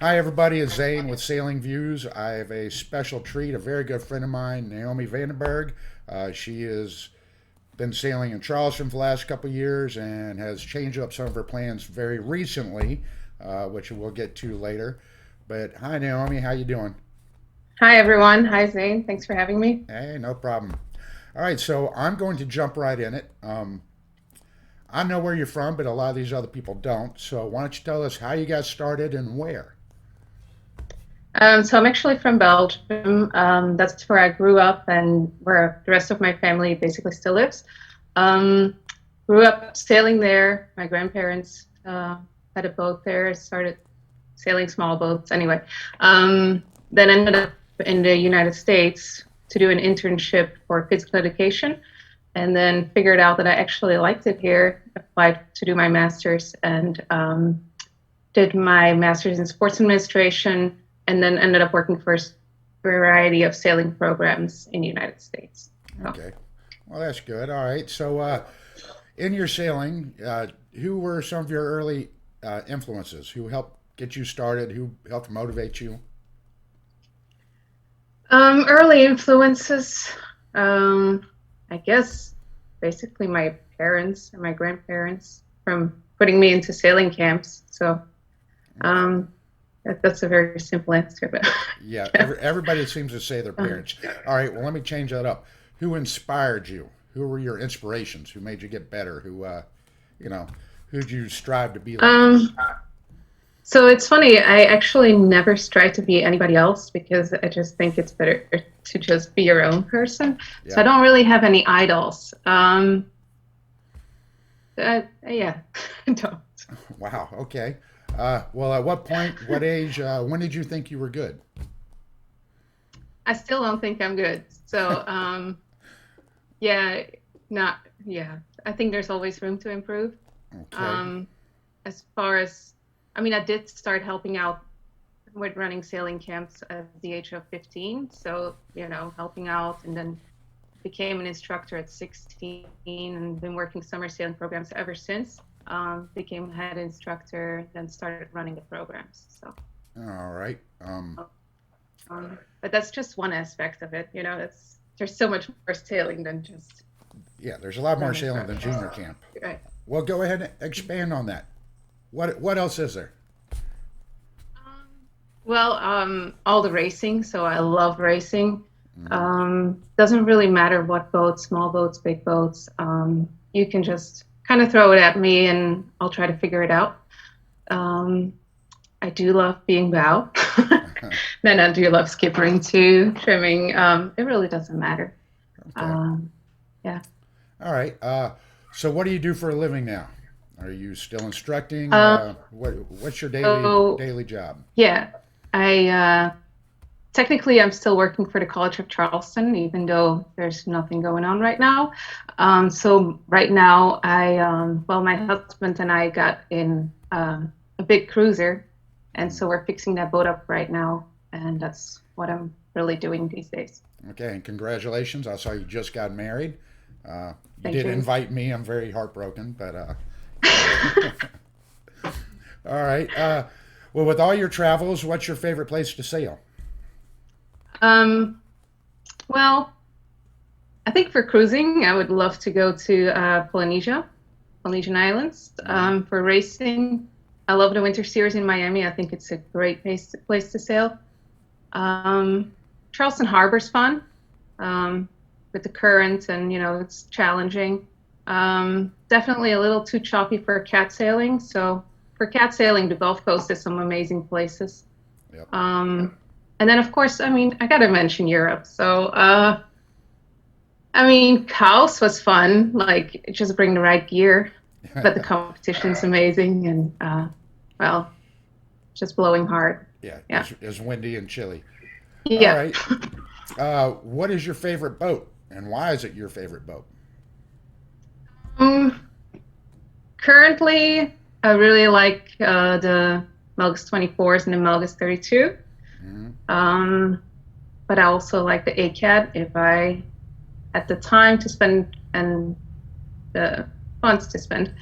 Hi, everybody. It's Zane with Sailing Views. I have a special treat, a very good friend of mine, Naomi Bergh. She has been sailing in Charleston for the last couple of years and has changed up some of her plans very recently, which we'll get to later. But hi, Naomi. How you doing? Hi, everyone. Hi, Zane. Thanks for having me. Hey, no problem. All right, so I'm going to jump right in it. I know where you're from, but a lot of these other people don't. So why don't you tell us how you got started and where? So I'm actually from Belgium. That's where I grew up and where the rest of my family basically still lives. Um, Grew up sailing there. My grandparents had a boat there, started sailing small boats anyway. Then ended up in the United States to do an internship for physical education, and then figured out that I actually liked it here. Applied to do my master's and did my master's in sports administration, and then ended up working for a variety of sailing programs in the United States. So, Okay. Well, that's good. All right. So, in your sailing, who were some of your early influences? Who helped get you started? Who helped motivate you? early influences, I guess, basically my parents and my grandparents from putting me into sailing camps. So Okay. um, that's a very simple answer, but Yeah, yeah. everybody seems to say their Um, parents. All right, well, let me change that up. Who inspired you? Who were your inspirations? Who made you get better? You know, who'd you strive to be like? um, So it's funny, I actually never strive to be anybody else because I just think it's better to just be your own person. So I Yeah. don't really have any idols. Yeah, I don't. Wow. Okay. Well, at what point, what age, when did you think you were good? I still don't think I'm good. So yeah, not yeah. I think there's always room to improve. Okay. Um, as far as I mean, I did start helping out with running sailing camps at the age of 15. So, helping out and then became an instructor at 16 and been working summer sailing programs ever since. Became head instructor, then started running the programs. So, All right. but that's just one aspect of it. There's so much more sailing than just Yeah, there's a lot more running sailing than programs. junior camp. Right. Well, go ahead and expand on that. What else is there? Um, well, all the racing. So I love racing. Hmm. Doesn't really matter what boats, small boats, big boats. You can just kind of throw it at me and I'll try to figure it out. Um, I do love being bow. Then I do love skippering too, trimming. It really doesn't matter. Okay. Um, yeah. All right. So what do you do for a living now? Are you still instructing? Um, What's your so daily job? yeah, I technically, I'm still working for the College of Charleston, even though there's nothing going on right now. So right now, well, my husband and I got in a big cruiser, and Mm. so we're fixing that boat up right now, and that's what I'm really doing these days. Okay, and congratulations. I saw you just got married. You Thank did you. invite me. I'm very heartbroken, but yeah. All right. Well, with all your travels, what's your favorite place to sail? um, well, I think for cruising, I would love to go to Polynesia, Polynesian Islands. Hmm. For racing, I love the winter series in Miami. I think it's a great place to sail. Um, Charleston Harbor's fun with the current, and it's challenging. Definitely a little too choppy for cat sailing. So for cat sailing, the Gulf Coast is some amazing places. Yep. And then of course, I mean, I gotta mention Europe. So I mean, Chaos was fun. Like, just bring the right gear, but the competition's amazing, and well, just blowing hard. Yeah, Yeah, it's windy and chilly. All yeah. right. What is your favorite boat, and why is it your favorite boat? Um, Currently, I really like the Melgus 24s and the Melgus 32. Hmm. Um, but I also like the ACAT. If I had the time to spend and the funds to spend,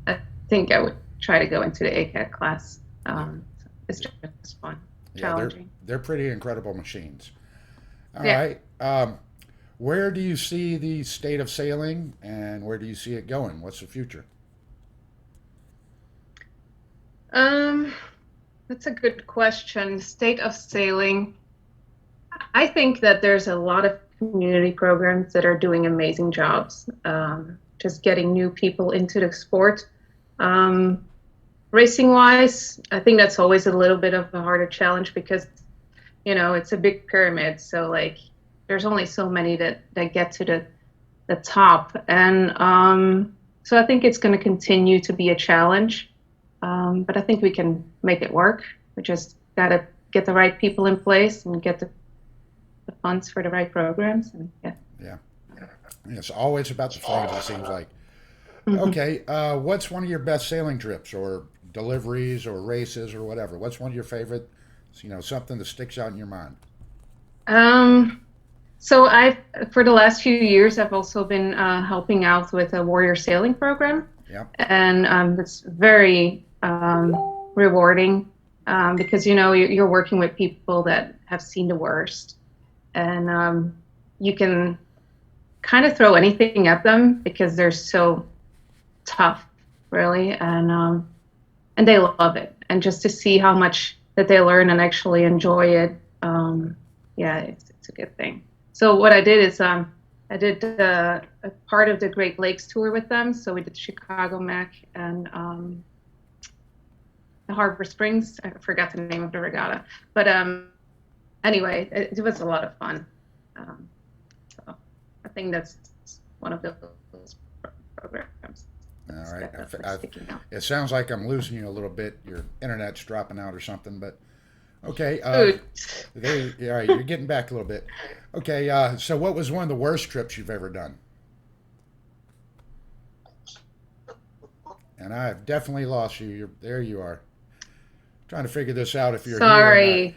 I think I would try to go into the ACAT class. Yeah. it's just fun, Yeah, challenging. they're pretty incredible machines. All Yeah. right. Where do you see the state of sailing, and where do you see it going? What's the future? Um, that's a good question. State of sailing. I think that there's a lot of community programs that are doing amazing jobs, just getting new people into the sport. Um, Racing wise, I think that's always a little bit of a harder challenge because, it's a big pyramid. So like there's only so many that get to the top. And so I think it's going to continue to be a challenge. But I think we can make it work. We just got to get the right people in place and get the funds for the right programs. And yeah. Yeah. It's always about the funds, it seems like. Mhm. Okay. What's one of your best sailing trips or deliveries or races or whatever? What's one of your favorite, something that sticks out in your mind? Um, so for the last few years, I've also been helping out with a warrior sailing program, Yeah. and it's very rewarding because you're working with people that have seen the worst, and you can kind of throw anything at them because they're so tough, really, and they love it. And just to see how much that they learn and actually enjoy it, yeah, it's a good thing. So what I did is I did a part of the Great Lakes tour with them. So we did Chicago Mac and the Harbor Springs. I forgot the name of the regatta, but anyway, it was a lot of fun. Um, so I think that's one of those programs All that's right. definitely sticking out. It sounds like I'm losing you a little bit. Your internet's dropping out or something, but okay. Food. All right, you're getting back a little bit. Okay. So what was one of the worst trips you've ever done? And I've definitely lost you. There you are. Trying to figure this out if you're here or not. Sorry.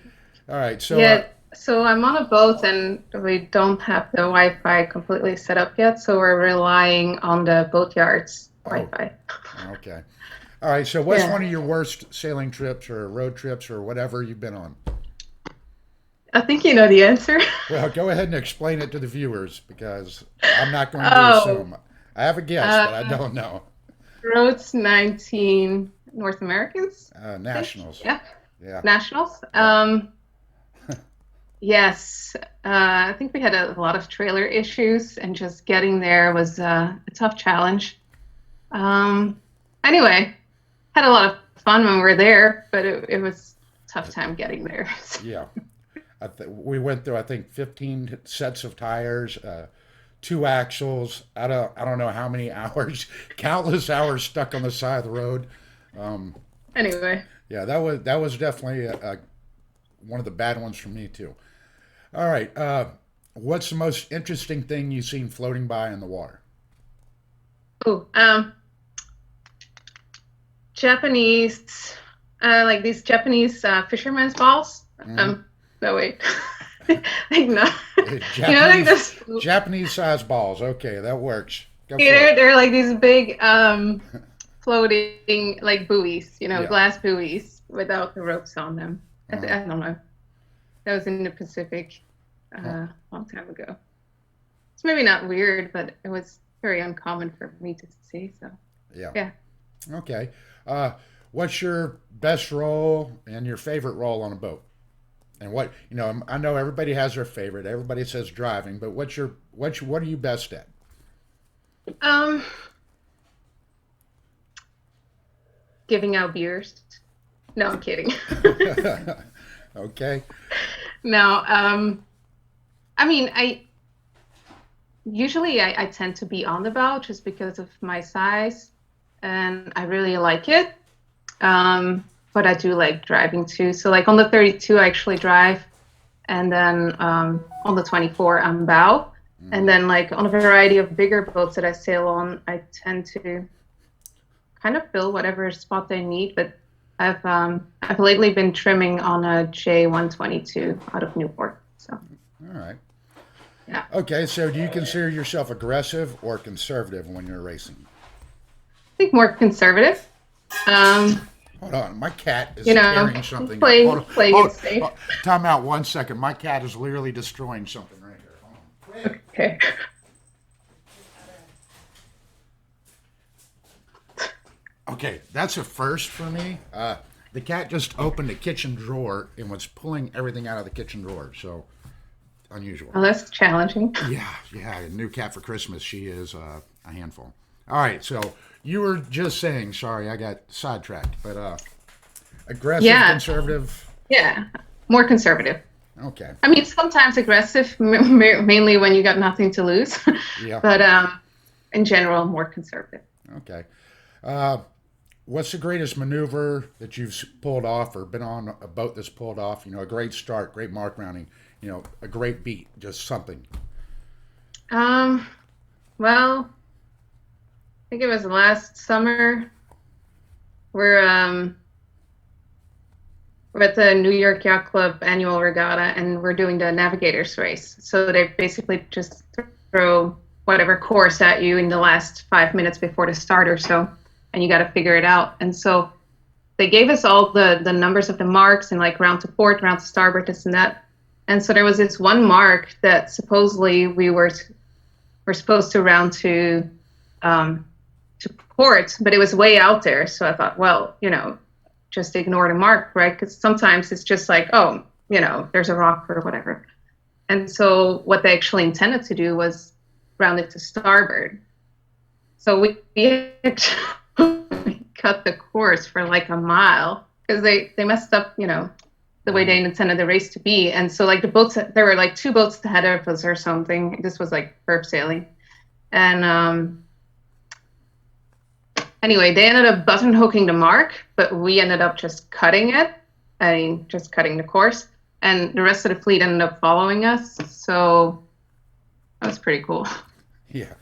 All right. So, Yeah, so I'm on a boat and we don't have the Wi-Fi completely set up yet, so we're relying on the boatyard's oh, Wi-Fi. okay. All right. So, what's Yeah. one of your worst sailing trips or road trips or whatever you've been on? I think you know the answer. Well, go ahead and explain it to the viewers because I'm not going to Oh, assume. I have a guess, but I uh, don't know. Roads 19 North Americans, I think. Nationals. Yeah, Yeah. nationals. Yeah. Yes, I think we had a lot of trailer issues, and just getting there was a tough challenge. Um, anyway, had a lot of fun when we were there, but it was a tough time getting there. Yeah. We went through, I think, 15 sets of tires, two axles. I don't know how many hours, countless hours stuck on the side of the road. Um, Anyway, yeah, that was definitely one of the bad ones for me too. All right. What's the most interesting thing you've seen floating by in the water? oh, Japanese, like these Japanese fishermen's balls. Hmm. No wait, like no, like Japanese this. Japanese size balls. Okay, that works. Go Yeah, for it. they're like these big floating like buoys, Yeah. glass buoys without the ropes on them. Uh-huh. I don't know. That was in the Pacific Huh. a long time ago. It's maybe not weird, but it was very uncommon for me to see. So Yeah. yeah. Okay. Uh, what's your best role and your favorite role on a boat? And I know everybody has their favorite. Everybody says driving, but what are you best at? Um, Giving out beers. No, I'm kidding. Okay. No, I mean, I tend to be on the boat just because of my size, and I really like it. But I do like driving too. So like on the 32, I actually drive, and then on the 24, I'm bow. And Hmm. then like on a variety of bigger boats that I sail on, I tend to kind of fill whatever spot they need. But I've lately been trimming on a J122 out of Newport. So All right. yeah. Okay. So, do you consider yourself aggressive or conservative when you're racing? I think more conservative. Um, Hold on, my cat is You know, tearing something up. playing playing it safe. Time out 1 second. My cat is literally destroying something right here. Hold on. Quick. Okay. Okay, that's a first for me. The cat just opened the kitchen drawer and was pulling everything out of the kitchen drawer. So unusual. Well, that's challenging. Yeah, yeah. A new cat for Christmas. She is a handful. All right, so you were just saying. Sorry, I got sidetracked. But aggressive, Yeah, conservative. yeah, more conservative. Okay. I mean, sometimes aggressive, mainly when you got nothing to lose, Yeah. but in general, more conservative. Okay. Uh, what's the greatest maneuver that you've pulled off or been on a boat that's pulled off? You know, a great start, great mark rounding. You know, a great beat, just something. Um, well, I think it was last summer. We're um, we're at the New York Yacht Club annual regatta, and we're doing the navigators race. So they basically just throw whatever course at you in the last 5 minutes before the start or so, and you got to figure it out. And so they gave us all the numbers of the marks and like round to port, round to starboard, this and that. And so there was this one mark that supposedly we're supposed to round to port, but it was way out there. So I thought, well, just ignore the mark, right? Because sometimes it's just like, oh, there's a rock or whatever. And so what they actually intended to do was round it to starboard. So we actually cut the course for like a mile because they messed up, the way they intended the race to be. And so like the boats, there were like two boats ahead of us or something. This was like perp sailing. And anyway, they ended up button hooking the mark, but we ended up just cutting it. I mean, just cutting the course. And the rest of the fleet ended up following us. So that was pretty cool. Yeah,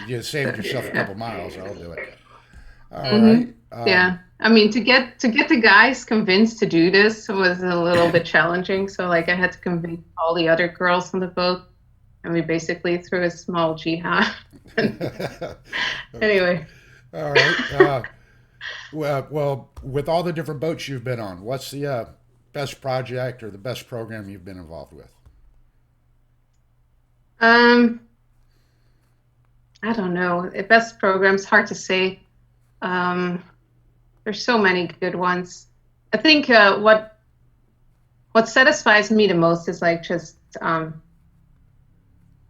you saved yourself a couple miles. I'll do it. All Mm-hmm. right. Yeah. I mean, to get the guys convinced to do this was a little bit challenging. So like I had to convince all the other girls on the boat, and we basically threw a small jihad. Anyway. All right. Well, with all the different boats you've been on, what's the best project or the best program you've been involved with? Um, I don't know. The best programs, hard to say. Um, there's so many good ones. I think what satisfies me the most is like just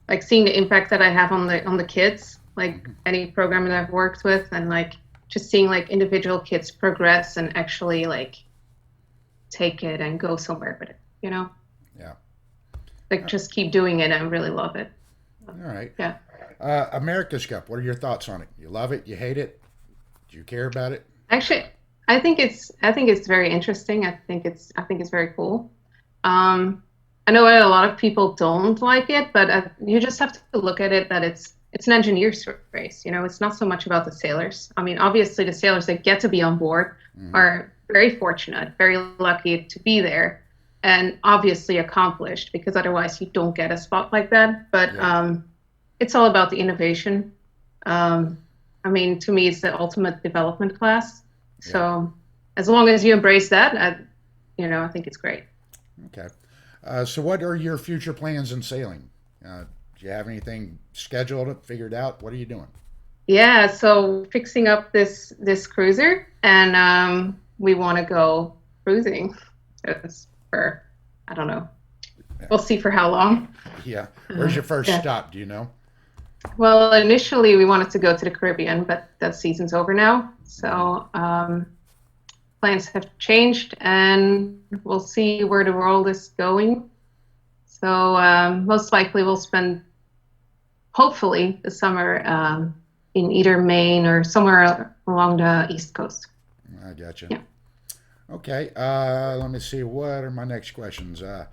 like seeing the impact that I have on the kids, like any program that I've worked with, and like just seeing like individual kids progress and actually like take it and go somewhere with it. Yeah. Like just keep doing it. I really love it. All right. Yeah. America's Cup. What are your thoughts on it? You love it? You hate it? Do you care about it? Actually, I think it's very interesting. I think it's very cool. I know a lot of people don't like it, but you just have to look at it that it's an engineer's race. It's not so much about the sailors. I mean, obviously the sailors that get to be on board are very fortunate, very lucky to be there, and obviously accomplished because otherwise you don't get a spot like that. But Yeah. it's all about the innovation. I mean, to me, it's the ultimate development class. Yeah. So as long as you embrace that, I think it's great. Okay. So, what are your future plans in sailing? Do you have anything scheduled, figured out? What are you doing? Yeah, so fixing up this cruiser, and we want to go cruising. It's for, I don't know. We'll see for how long. Yeah. Where's your first Yeah. stop? Do you know? Well, initially we wanted to go to the Caribbean, but that season's over now. So plans have changed, and we'll see where the world is going. So most likely we'll spend, hopefully, the summer in either Maine or somewhere along the East Coast. I got you. Yeah. Okay. Let me see. What are my next questions? All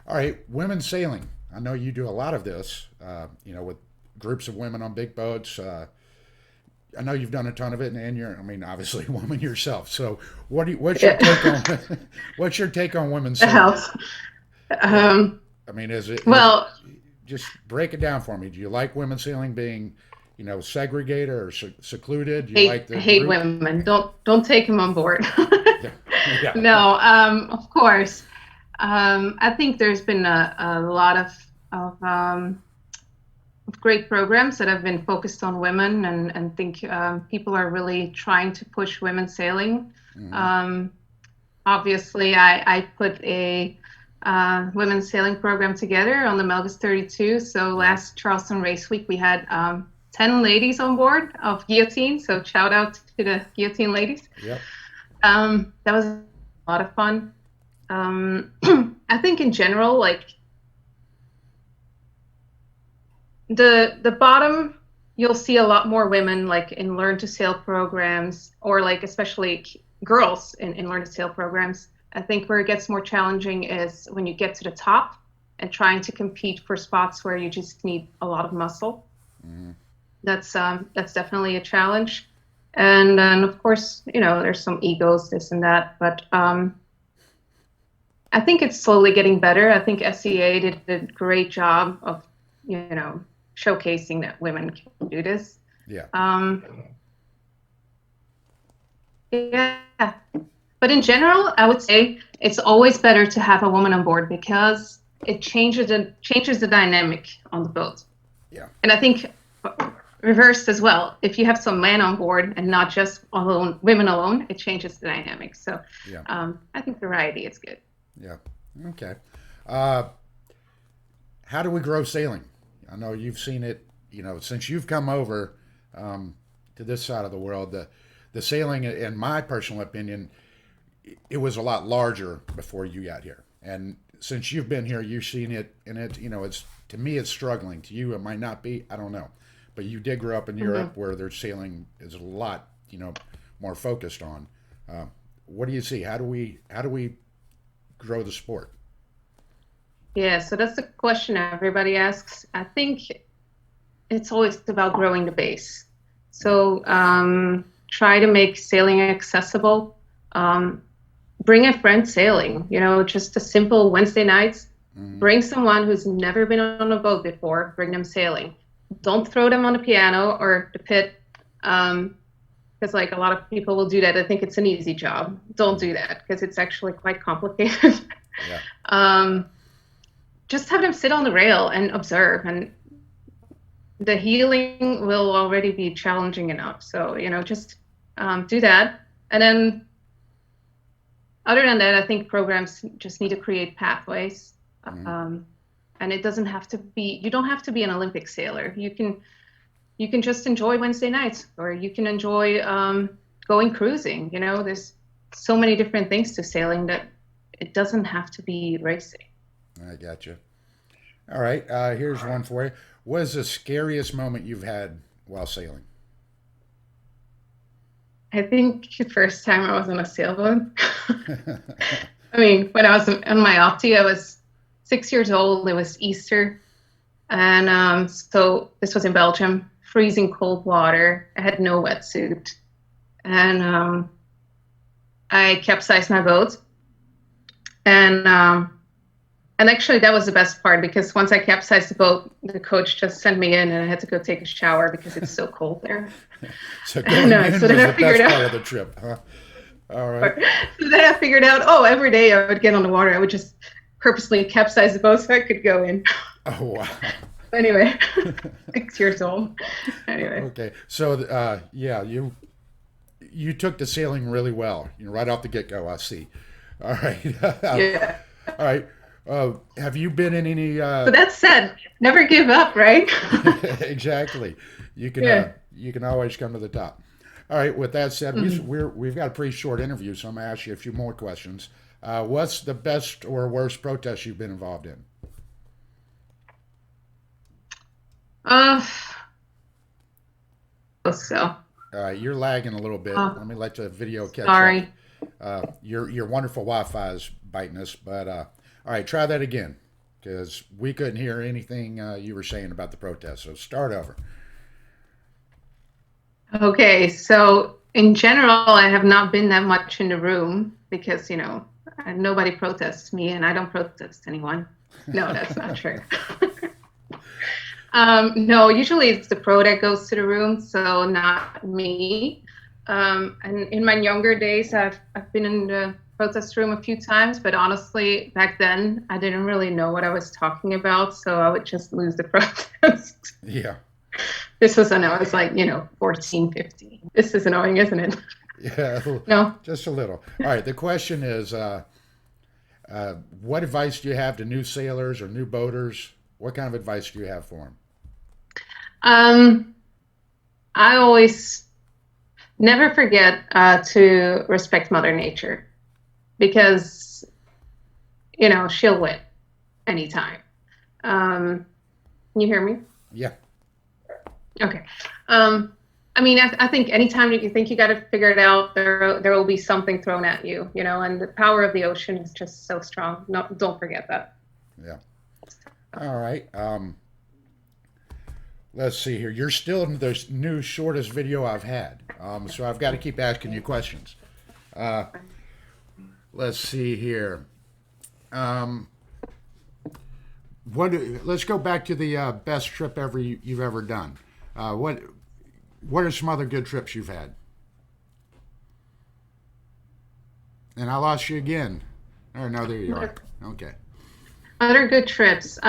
right. Women sailing. I know you do a lot of this, with groups of women on big boats. I know you've done a ton of it, and you're, I mean, obviously a woman yourself. So, what's your take on what's your take on women The sailing? house. Um, I mean, well, just break it down for me? Do you like women sailing being, segregated or secluded? Do you like the hate group? women. Don't take them on board. Yeah. No, of course. I think there's been a lot of great programs that have been focused on women, and think people are really trying to push women sailing. Hmm. Um, Obviously, I put a women's sailing program together on the Melgus 32. So Yeah. last Charleston Race Week, we had 10 ladies on board of guillotine. So shout out to the guillotine ladies. Yep. That was a lot of fun. I think in general, like the bottom, you'll see a lot more women like in learn to sail programs, or like especially girls in learn to sail programs. I think where it gets more challenging is when you get to the top and trying to compete for spots where you just need a lot of muscle. Hmm. That's definitely a challenge. And then of course, there's some egos, this and that, but I think it's slowly getting better. I think SEA did a great job of, showcasing that women can do this. Yeah. Um, yeah, but in general, I would say it's always better to have a woman on board because it changes the dynamic on the boat. Yeah. And I think reversed as well. If you have some men on board and not just women alone, it changes the dynamic. So Yeah. I think variety is good. Yeah. Okay. Uh, how do we grow sailing? I know you've seen it, since you've come over to this side of the world. The sailing, in my personal opinion, it was a lot larger before you got here. And since you've been here, you've seen it, and it's to me, it's struggling. To you, it might not be. I don't know, but you did grow up in Europe, where their sailing is a lot, more focused on. What do you see? How do we grow the sport? Yeah, so that's the question everybody asks. I think it's always about growing the base. Yeah. So try to make sailing accessible. Bring a friend sailing, just a simple Wednesday nights. Hmm. Bring someone who's never been on a boat before, bring them sailing. Don't throw them on the piano or the pit, because like a lot of people will do that. I think it's an easy job. Don't do that because it's actually quite complicated. Yeah. Just have them sit on the rail and observe, and the healing will already be challenging enough. So just do that, and then other than that, I think programs just need to create pathways. Hmm. And it doesn't have to be, you don't have to be an Olympic sailor. You can just enjoy Wednesday nights, or you can enjoy going cruising. There's so many different things to sailing that it doesn't have to be racing. I got you. All right. Here's one for you. What is the scariest moment you've had while sailing? I think the first time I was on a sailboat. I mean, when I was on my opti, I was 6 years old. It was Easter. And so this was in Belgium, freezing cold water. I had no wetsuit. And I capsized my boat. And actually, that was the best part, because once I capsized the boat, the coach just sent me in, and I had to go take a shower because it's so cold there. So going in So was then I the figured best out. part of the trip, huh? All right. So then I figured out, every day I would get on the water, I would just purposely capsize the boat so I could go in. Oh, wow. Anyway, 6 years old. Anyway. Okay. So, yeah, you took the sailing really well, right off the get go. I see. All right. Yeah. All right. Have you been in any? So that said, never give up, right? Exactly. Yeah. You can always come to the top. All right. With that said, Mhm. we've got a pretty short interview, so I'm gonna ask you a few more questions. What's the best or worst protest you've been involved in? Uh, so, You're lagging a little bit. Let me let the video catch up. sorry. Your wonderful Wi-Fi is biting us, but all right, try that again, because we couldn't hear anything you were saying about the protest. So start over. Okay, so in general, I have not been that much in the room because, nobody protests me and I don't protest anyone. No, that's not true. No, usually it's the pro that goes to the room, so not me. And in my younger days, I've been in the protest room a few times, but honestly, back then I didn't really know what I was talking about, so I would just lose the protest. Yeah. This was when I was like, 14, 15. This is annoying, isn't it? Yeah. No. Just a little. All right. The question is, what advice do you have to new sailors or new boaters? What kind of advice do you have for them? Um, I always never forget to respect Mother Nature because, she'll win anytime. Can you hear me? Yeah. Okay. Um, I mean, I think anytime you think you got to figure it out, there will be something thrown at you, and the power of the ocean is just so strong. No, don't forget that. Yeah. All right. Let's see here. You're still in the new shortest video I've had. So I've got to keep asking you questions. Uh, let's see here. Um, what? Let's go back to the best trip you've ever done. What are some other good trips you've had? And I lost you again. Oh no, there you are. Okay. Other good trips.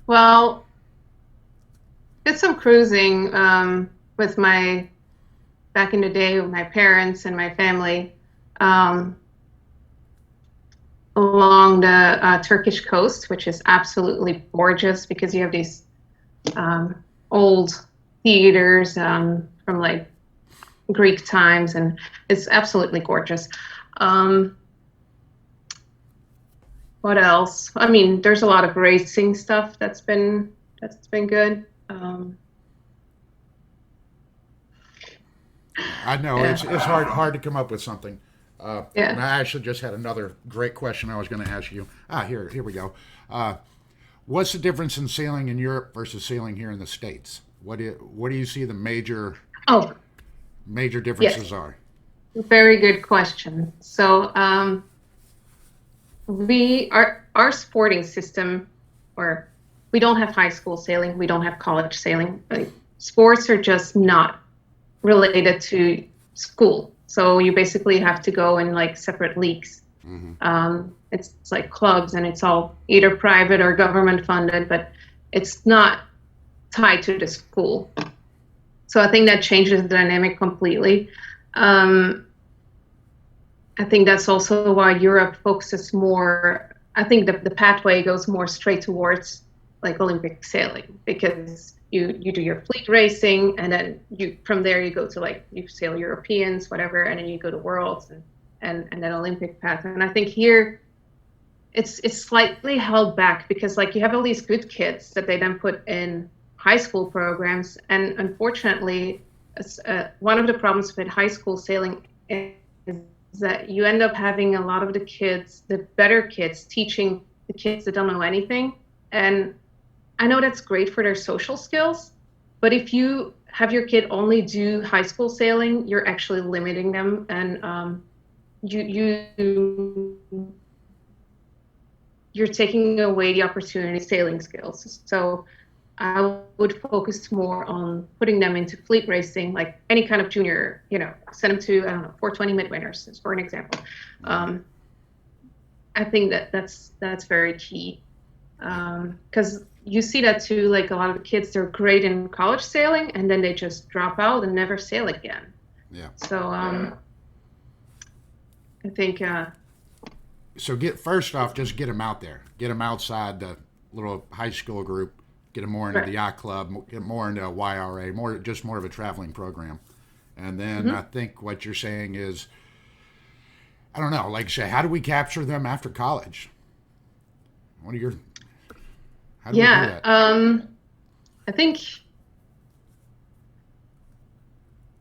Well, did some cruising with my back in the day with my parents and my family um, along the Turkish coast, which is absolutely gorgeous because you have these old theaters from like Greek times, and it's absolutely gorgeous. Um, what else? I mean, there's a lot of racing stuff that's been good. I know Yeah, it's hard to come up with something. And yeah. I actually just had another great question I was going to ask you. Here we go. What's the difference in sailing in Europe versus sailing here in the States? What do you see the Oh, major yes. differences are? Very good question. So, our sporting system, or we don't have high school sailing, we don't have college sailing. Like, sports are just not related to school. So you basically have to go in like separate leagues. Hmm. It's like clubs, and it's all either private or government funded, but it's not tied to the school. So I think that changes the dynamic completely. Um, I think that's also why Europe focuses more. I think the pathway goes more straight towards like Olympic sailing because you do your fleet racing, and then you from there you go to like you sail Europeans, whatever, and then you go to worlds and then Olympic path. And I think here it's slightly held back because like you have all these good kids that they then put in high school programs, and unfortunately, one of the problems with high school sailing is that you end up having a lot of the kids, the better kids, teaching the kids that don't know anything. And I know that's great for their social skills, but if you have your kid only do high school sailing, you're actually limiting them, and you you're taking away the opportunity sailing skills. So I would focus more on putting them into fleet racing, like any kind of junior, send them to, I don't know, 420 midwinters, for an example. Hmm. I think that's very key. Because you see that too, like a lot of the kids, they're great in college sailing, and then they just drop out and never sail again. Yeah. So I think, So first off, just get them out there. Get them outside the little high school group. Get them more into the right. yacht club. Get more into a YRA. More of a traveling program. And then I Hmm. think what you're saying is, I don't know. Like you say, how do we capture them after college? What are your How do we do Yeah. that? I think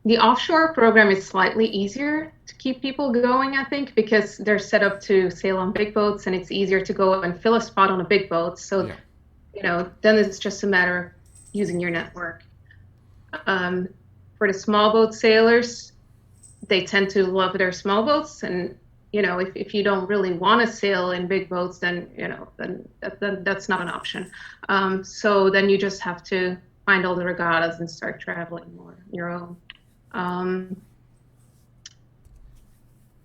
the offshore program is slightly easier to keep people going, I think, because they're set up to sail on big boats, and it's easier to go and fill a spot on a big boat. So, Yeah. then it's just a matter of using your network. Um, for the small boat sailors, they tend to love their small boats, and if you don't really want to sail in big boats, then that's not an option. So then you just have to find all the regattas and start traveling more on your own. Um,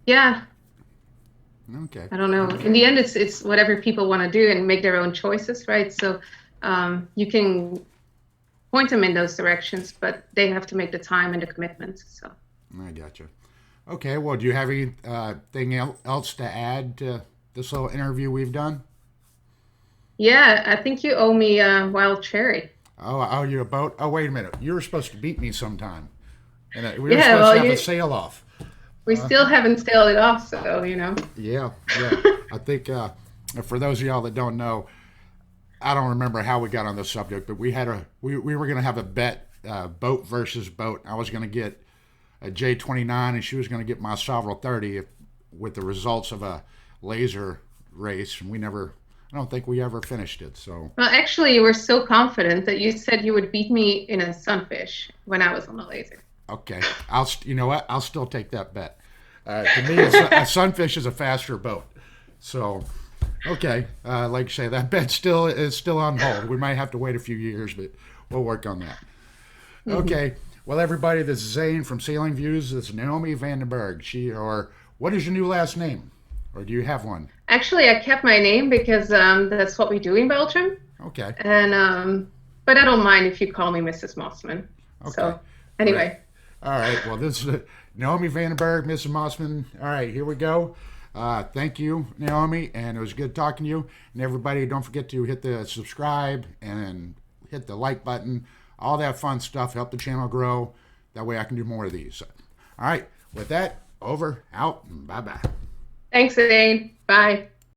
Yeah, Okay. I don't know. In the end, it's whatever people want to do and make their own choices, right? So you can point them in those directions, but they have to make the time and the commitment. So I gotcha. Okay. Well, do you have anything else to add to this little interview we've done? yeah, I think you owe me a wild cherry. Oh, you a boat? Oh, wait a minute. You were supposed to beat me sometime, and we were Yeah, supposed to well, have a you sail off. we still haven't scaled it off, so Yeah, yeah. I think for those of y'all that don't know, I don't remember how we got on this subject, but we were going to have a bet, boat versus boat. I was going to get a J29, and she was going to get my Sovereign 30 with the results of a laser race, and I don't think we ever finished it. So Well, actually, you were so confident that you said you would beat me in a sunfish when I was on the laser. okay, you know what? I'll still take that bet. To me, a sunfish is a faster boat. So okay, like I say, that bet is still on hold. We might have to wait a few years, but we'll work on that. Okay. Well, everybody, this is Zane from Sailing Views. This is Naomi Vandenberg. What is your new last name? Or do you have one? Actually, I kept my name because that's what we do in Belgium, Okay. and but I don't mind if you call me Mrs. Mossman. Okay. So Great. anyway, All right. Well, this is Naomi Vandenberg, Mrs. Mossman. All right, here we go. Thank you, Naomi, and it was good talking to you. And everybody, don't forget to hit the subscribe and hit the like button. All that fun stuff. Help the channel grow. That way I can do more of these. All right. With that, over, out, and bye-bye. thanks, Elaine. Bye.